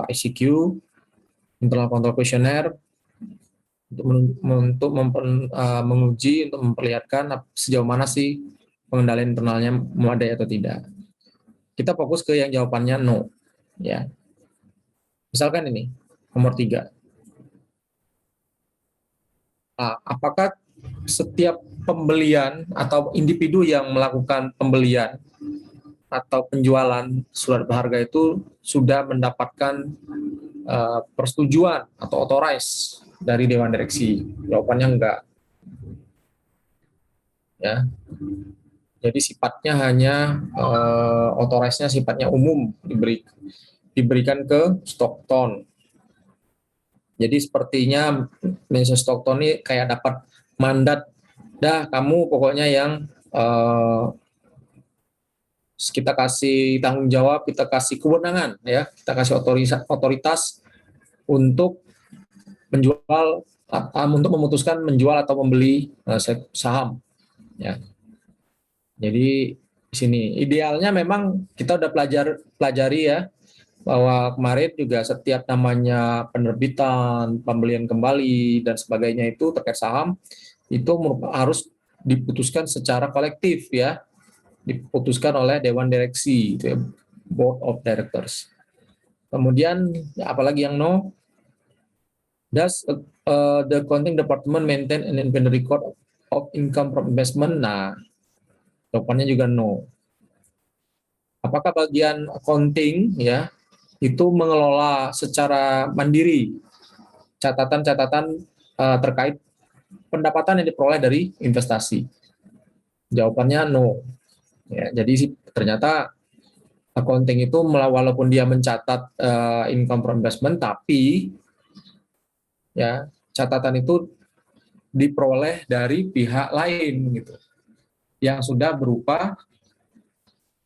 ICQ, internal control questionnaire, untuk menguji, untuk memperlihatkan sejauh mana sih pengendalian internalnya memadai atau tidak. Kita fokus ke yang jawabannya no. Ya, misalkan ini nomor 3. Nah, apakah setiap pembelian atau individu yang melakukan pembelian atau penjualan surat berharga itu sudah mendapatkan persetujuan atau authorize dari Dewan Direksi? Jawabannya enggak. Ya, jadi sifatnya hanya authorize-nya sifatnya umum, diberikan ke Stockton. Jadi sepertinya Mrs. Stockton ini kayak dapat mandat, dah kamu pokoknya yang kita kasih tanggung jawab, kita kasih kewenangan, ya, kita kasih otoritas untuk menjual, untuk memutuskan menjual atau membeli saham. Ya. Jadi di sini idealnya memang kita udah pelajari ya, bahwa kemarin juga setiap namanya penerbitan, pembelian kembali dan sebagainya itu terkait saham itu harus diputuskan secara kolektif ya, diputuskan oleh Dewan Direksi, itu ya, Board of Directors. Kemudian apalagi yang no? Does the accounting department maintain an independent record of income from investment? Nah, jawabannya juga no. Apakah bagian accounting ya itu mengelola secara mandiri catatan-catatan terkait pendapatan yang diperoleh dari investasi? Jawabannya no. Ya, jadi ternyata accounting itu walaupun dia mencatat income from investment, tapi ya catatan itu diperoleh dari pihak lain gitu, yang sudah berupa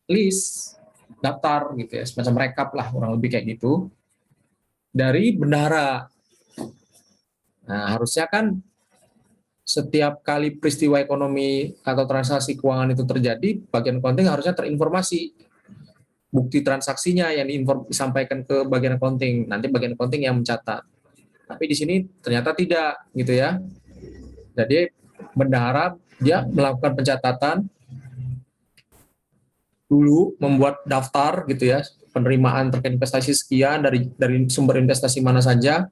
list, daftar gitu ya, semacam rekap lah kurang lebih kayak gitu dari bendahara. Nah, harusnya kan setiap kali peristiwa ekonomi atau transaksi keuangan itu terjadi, bagian accounting harusnya terinformasi bukti transaksinya yang disampaikan ke bagian accounting. Nanti bagian accounting yang mencatat. Tapi di sini ternyata tidak gitu ya. Jadi bendahara dia melakukan pencatatan dulu, membuat daftar gitu ya, penerimaan terkait investasi sekian dari sumber investasi mana saja,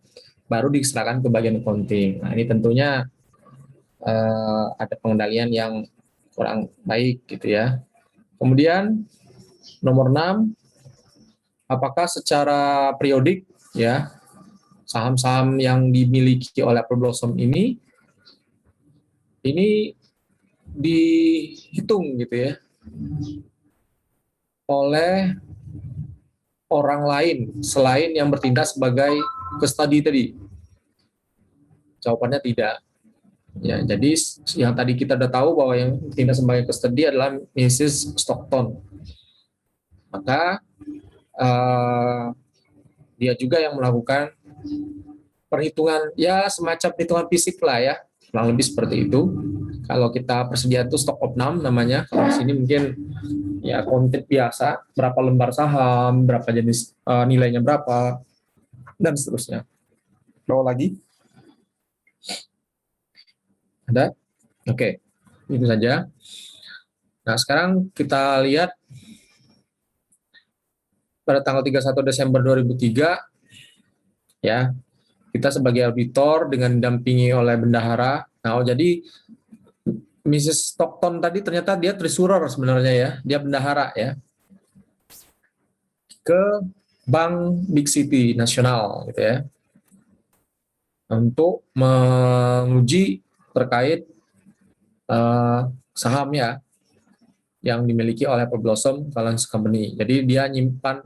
baru diserahkan ke bagian accounting. Nah, ini tentunya ada pengendalian yang kurang baik gitu ya. Kemudian nomor 6, apakah secara periodik ya saham-saham yang dimiliki oleh Apple Blossom ini dihitung gitu ya oleh orang lain selain yang bertindak sebagai custody tadi? Jawabannya tidak. Ya, jadi yang tadi kita udah tahu bahwa yang bertindak sebagai custody adalah Mrs. Stockton. Maka dia juga yang melakukan perhitungan, ya semacam perhitungan fisik lah ya, kurang lebih seperti itu. Kalau kita persediaan itu stock of name namanya, kalau di sini mungkin ya konten biasa, berapa lembar saham, berapa jenis nilainya berapa, dan seterusnya. Bawa lagi? Ada? Oke, itu saja. Nah, sekarang kita lihat pada tanggal 31 Desember 2003, ya, kita sebagai auditor dengan didampingi oleh bendahara. Nah, jadi Mrs. Stockton tadi ternyata dia treasurer sebenarnya ya, dia bendahara ya, ke Bank Big City Nasional gitu ya, untuk menguji terkait sahamnya yang dimiliki oleh Apple Blossom Finance Company. Jadi dia nyimpan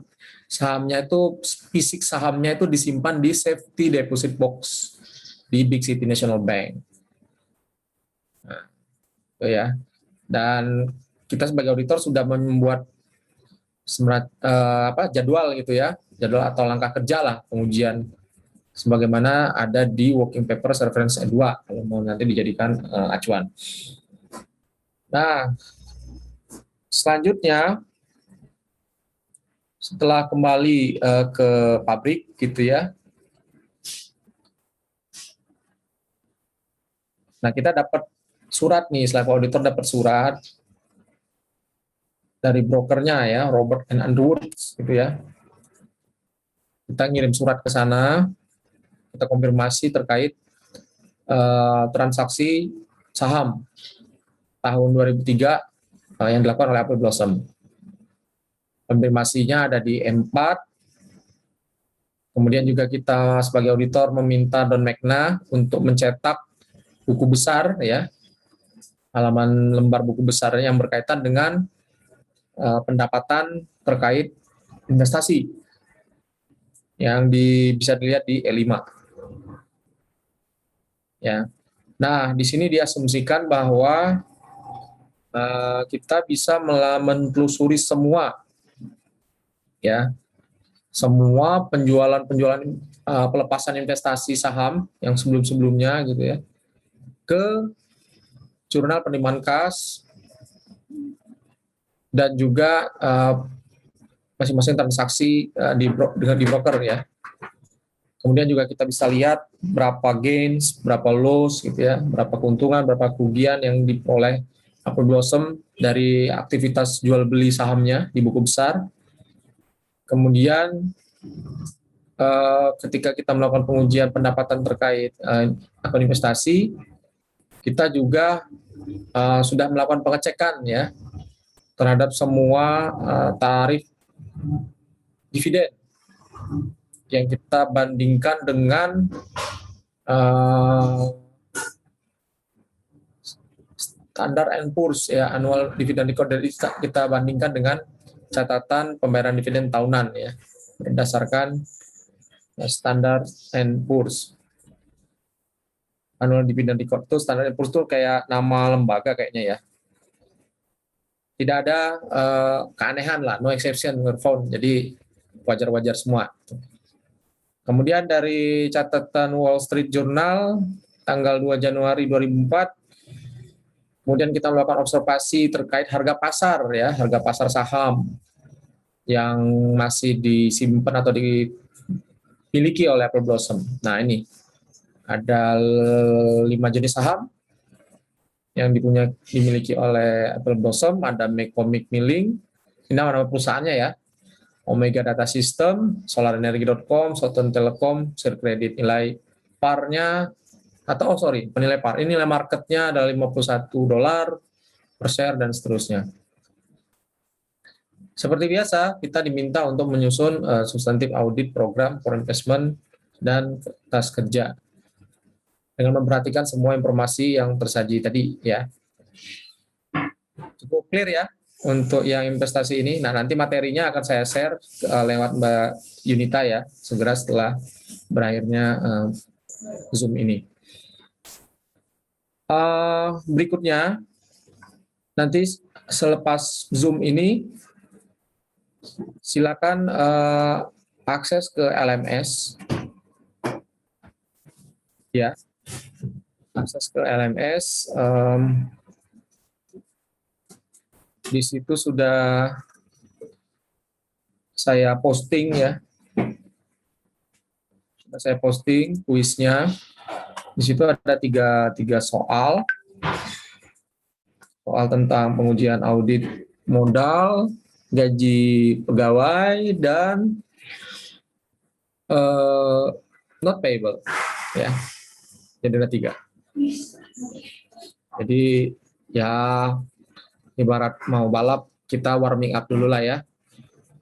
sahamnya itu, fisik sahamnya itu disimpan di safety deposit box di Big City National Bank. Nah, itu ya. Dan kita sebagai auditor sudah membuat jadwal gitu ya, jadwal atau langkah kerja lah pengujian sebagaimana ada di working paper reference 2 kalau mau nanti dijadikan acuan. Nah, selanjutnya setelah kembali ke pabrik gitu ya, nah kita dapat surat nih, selaku auditor dapat surat dari brokernya ya, Robert and Underwood gitu ya. kita ngirim surat ke sana, kita konfirmasi terkait transaksi saham tahun 2003 yang dilakukan oleh Apple Blossom. Konfirmasinya ada di M4. Kemudian juga kita sebagai auditor meminta Don Magna untuk mencetak buku besar, ya, halaman lembar buku besar yang berkaitan dengan pendapatan terkait investasi yang bisa dilihat di E5. Ya. Nah, di sini diasumsikan bahwa kita bisa menelusuri semua, ya, semua penjualan pelepasan investasi saham yang sebelum-sebelumnya gitu ya, ke jurnal penerimaan kas dan juga masing-masing transaksi di broker, ya. Kemudian juga kita bisa lihat berapa gains, berapa loss gitu ya, berapa keuntungan, berapa kerugian yang diperoleh Apple Blossom dari aktivitas jual beli sahamnya di buku besar. Kemudian ketika kita melakukan pengujian pendapatan terkait akun investasi, kita juga sudah melakukan pengecekan, ya, terhadap semua tarif dividen yang kita bandingkan dengan standar Poor's, ya, annual dividend record, dari kita bandingkan dengan catatan pembayaran dividen tahunan, ya, berdasarkan standar Poor's. Annual dividend record itu standar Poor's itu kayak nama lembaga kayaknya, ya. Tidak ada keanehan lah, no exception were found, jadi wajar-wajar semua. Kemudian dari catatan Wall Street Journal tanggal 2 Januari 2004, kemudian kita melakukan observasi terkait harga pasar, ya, harga pasar saham yang masih disimpan atau dimiliki oleh Apple Blossom. Nah, ini ada 5 jenis saham yang dimiliki oleh Apple Blossom. Ada Mecomic Milling, ini nama perusahaannya, ya, Omega Data System, SolarEnergy.com, Southern Telecom, Share Credit. Nilai par-nya penilai par. Ini nilai marketnya adalah $51 per share dan seterusnya. Seperti biasa, kita diminta untuk menyusun substantive audit program for investment dan tas kerja dengan memperhatikan semua informasi yang tersaji tadi, ya. Cukup clear, ya, untuk yang investasi ini. Nah, nanti materinya akan saya share lewat Mbak Yunita, ya, segera setelah berakhirnya Zoom ini. Berikutnya, nanti selepas Zoom ini, silakan akses ke LMS, ya, akses ke LMS. Di situ sudah saya posting, ya, sudah saya posting kuisnya. Di situ ada tiga soal tentang pengujian audit modal, gaji pegawai, dan not payable, ya. Jadi ada 3. Jadi, ya, ibarat mau balap, kita warming up dulu lah, ya,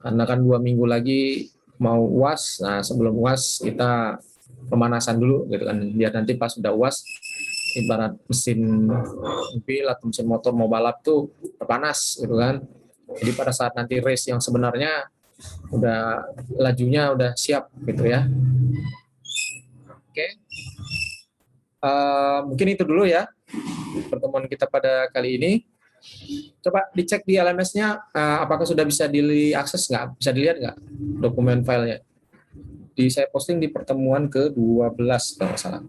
karena kan 2 minggu lagi mau UAS. Nah, sebelum UAS kita pemanasan dulu gitu kan, biar nanti pas udah UAS, ibarat mesin mobil atau mesin motor mau balap tuh terpanas gitu kan. Jadi pada saat nanti race yang sebenarnya udah lajunya udah siap gitu, ya. Oke. Mungkin itu dulu, ya, pertemuan kita pada kali ini. Coba dicek di LMS-nya apakah sudah bisa diakses nggak? Bisa dilihat nggak dokumen filenya? Saya posting di pertemuan ke-12 kalau nggak salah.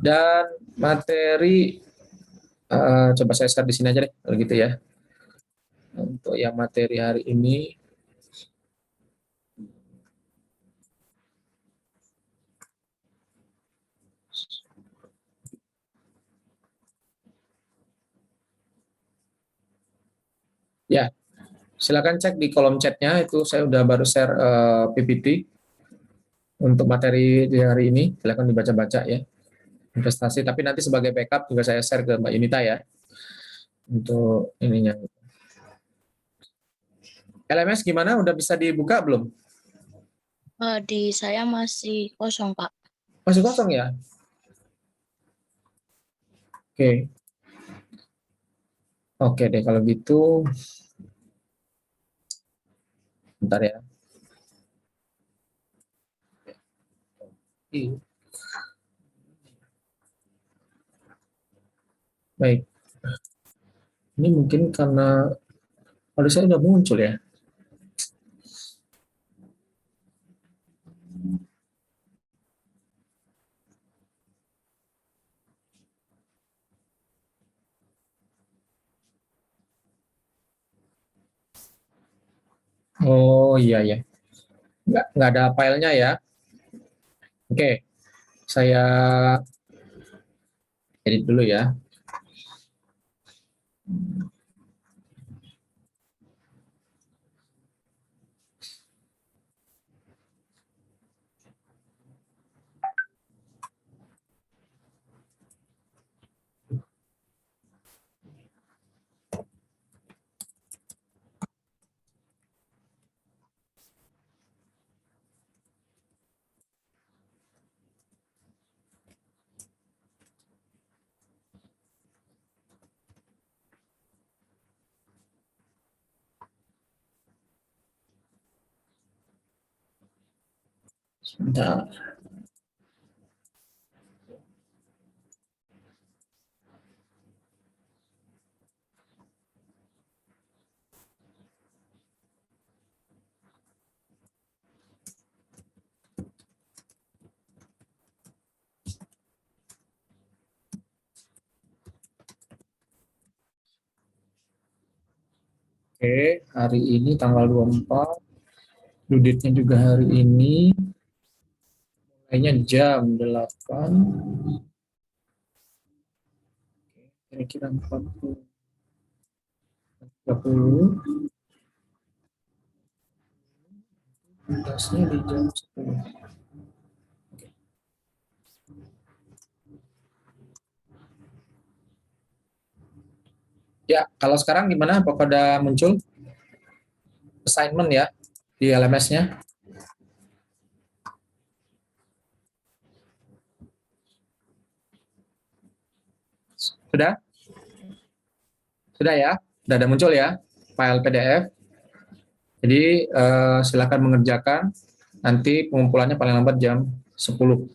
Dan materi, coba saya share di sini aja deh, kalau gitu, ya. Untuk yang materi hari ini, ya, Silakan cek di kolom chatnya, itu saya udah baru share PPT untuk materi di hari ini. Silakan dibaca-baca ya, investasi. Tapi nanti sebagai backup juga saya share ke Mbak Yunita ya, untuk ininya. LMS gimana? Udah bisa dibuka belum? Di saya masih kosong, Pak. Masih kosong ya? Oke. Oke deh kalau gitu. Bentar ya. Baik. Ini mungkin karena kalau saya udah muncul ya. Oh iya ya. Nggak ada filenya ya. Oke. Saya edit dulu ya. Sebentar. Oke, hari ini tanggal 24, due date-nya juga hari ini, mulainya jam 8, kira-kira 40, 30, tuntasnya di jam 10. Ya, kalau sekarang gimana? Apakah udah muncul assignment ya di LMS-nya? Sudah? Sudah ya? Sudah ada muncul ya file PDF. Jadi silakan mengerjakan. Nanti pengumpulannya paling lambat jam 10.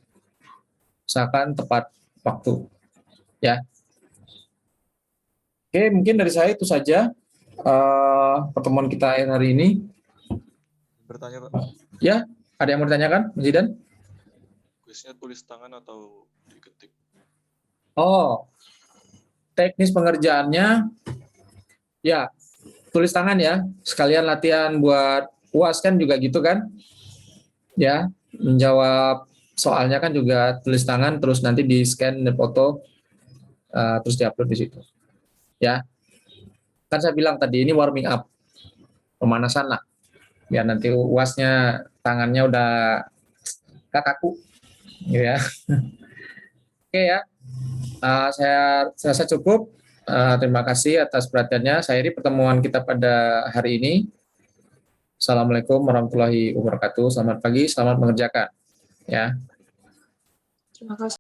Usahakan tepat waktu. Ya. Oke, mungkin dari saya itu saja pertemuan kita hari ini. Bertanya, Pak. Ya, ada yang mau ditanyakan, Mas Zidan? Kuisnya tulis tangan atau diketik? Oh, teknis pengerjaannya, ya, tulis tangan ya. Sekalian latihan buat UAS kan juga gitu kan? Ya, menjawab soalnya kan juga tulis tangan, terus nanti di-scan, di-foto, terus di-upload di situ. Ya, kan saya bilang tadi ini warming up, pemanasan lah. Biar nanti UASnya tangannya udah kaku, gitu ya. Oke ya, saya rasa cukup. Terima kasih atas perhatiannya. Saya akhiri pertemuan kita pada hari ini. Assalamualaikum warahmatullahi wabarakatuh. Selamat pagi, selamat mengerjakan. Ya. Terima kasih.